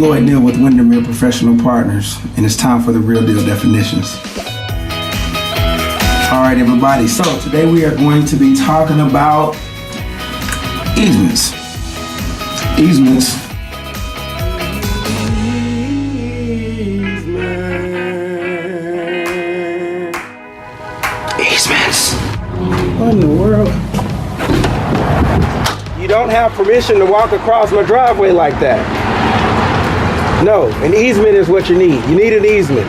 Floyd Neal with Windermere Professional Partners, and it's time for the Real Deal Definitions. All right, everybody, so today we are going to be talking about easements. Easements. Easements. What in the world? You don't have permission to walk across my driveway like that. No, an easement is what you need. You need an easement.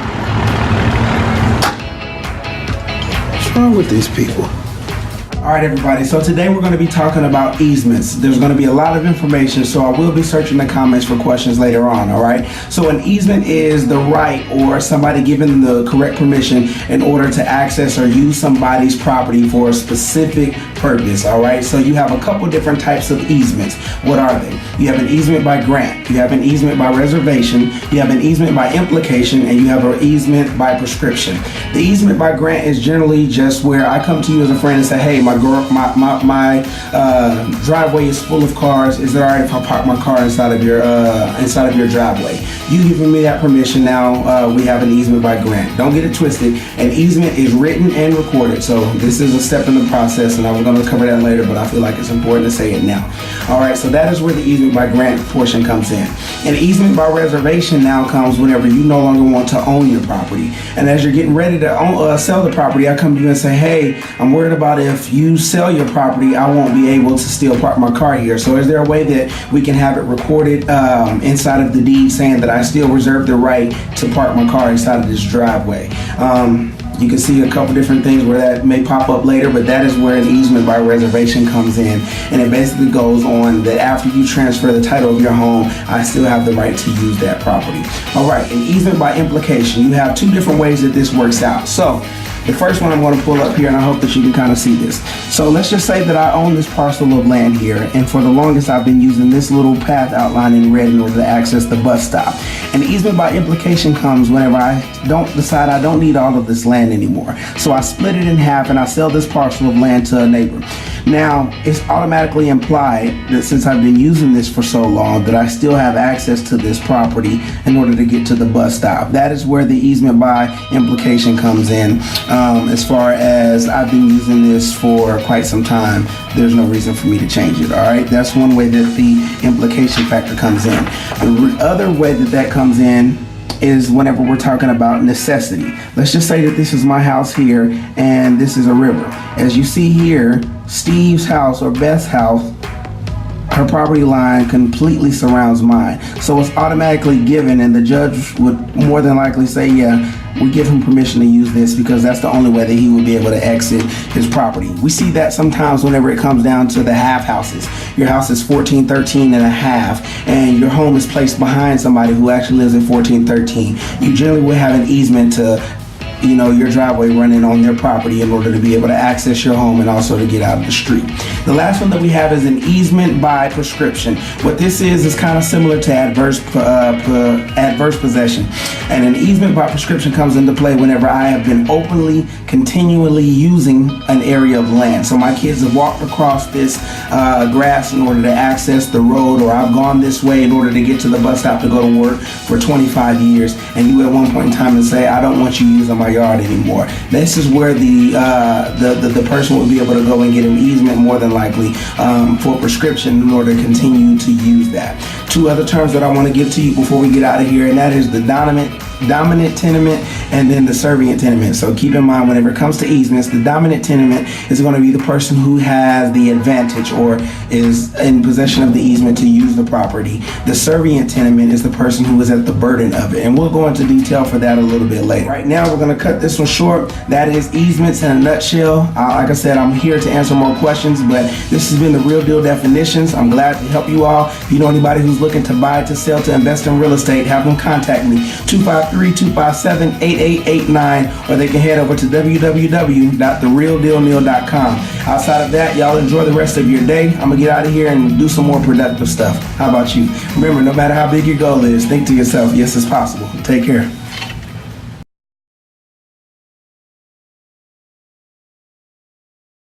What's wrong with these people? All right, everybody, so today we're going to be talking about easements. There's going to be a lot of information, so I will be searching the comments for questions later on, all right? So an easement is the right or somebody given the correct permission in order to access or use somebody's property for a specific purpose, all right? So you have a couple different types of easements. What are they? You have an easement by grant, you have an easement by reservation, you have an easement by implication, and you have an easement by prescription. The easement by grant is generally just where I come to you as a friend and say, hey, my driveway is full of cars. Is it all right if I park my car inside of your driveway? You giving me that permission. Now we have an easement by grant. Don't get it twisted. An easement is written and recorded. So this is a step in the process, and I'm going to cover that later, but I feel like it's important to say it now. All right, so that is where the easement by grant portion comes in. An easement by reservation now comes whenever you no longer want to own your property. And as you're getting ready to sell the property, I come to you and say, hey, I'm worried about if you sell your property, I won't be able to still park my car here. So is there a way that we can have it recorded inside of the deed saying that I still reserve the right to park my car inside of this driveway? You can see a couple different things where that may pop up later, but that is where an easement by reservation comes in. And it basically goes on that after you transfer the title of your home, I still have the right to use that property. All right, an easement by implication. You have two different ways that this works out. So the first one I'm going to pull up here, and I hope that you can kind of see this. So let's just say that I own this parcel of land here, and for the longest I've been using this little path outlined in red in order to access the bus stop. And easement by implication comes whenever I decide I don't need all of this land anymore. So I split it in half and I sell this parcel of land to a neighbor. Now, it's automatically implied that since I've been using this for so long that I still have access to this property in order to get to the bus stop. That is where the easement by implication comes in. As far as I've been using this for quite some time, there's no reason for me to change it, all right? That's one way that the implication factor comes in. The other way that that comes in is whenever we're talking about necessity. Let's just say that this is my house here and this is a river. As you see here, Steve's house or Beth's house, her property line completely surrounds mine. So it's automatically given, and the judge would more than likely say, yeah, we give him permission to use this because that's the only way that he would be able to exit his property. We see that sometimes whenever it comes down to the half houses. Your house is 1413 and a half, and your home is placed behind somebody who actually lives in 1413. You generally will have an easement to your driveway running on their property in order to be able to access your home and also to get out of the street. The last one that we have is an easement by prescription. What this is kind of similar to adverse possession. And an easement by prescription comes into play whenever I have been openly, continually using an area of land. So my kids have walked across this grass in order to access the road, or I've gone this way in order to get to the bus stop to go to work for 25 years. And you at one point in time and say, I don't want you using my yard anymore. This is where the person would be able to go and get an easement more than likely for prescription in order to continue to use that. Two other terms that I want to give to you before we get out of here, and that is the dominant tenement and then the servient tenement. So keep in mind, whenever it comes to easements, the dominant tenement is going to be the person who has the advantage or is in possession of the easement to use the property. The servient tenement is the person who is at the burden of it, and we'll go into detail for that a little bit later. Right now we're going to cut this one short. That is easements in a nutshell. Like I said, I'm here to answer more questions, but this has been the Real Deal Definitions. I'm glad to help you all. If you know anybody who's looking to buy, to sell, to invest in real estate, have them contact me, 253-257-8889, or they can head over to www.therealdealneal.com. Outside of that, y'all enjoy the rest of your day. I'm gonna get out of here and do some more productive stuff. How about you? Remember, no matter how big your goal is, think to yourself, yes, it's possible. Take care.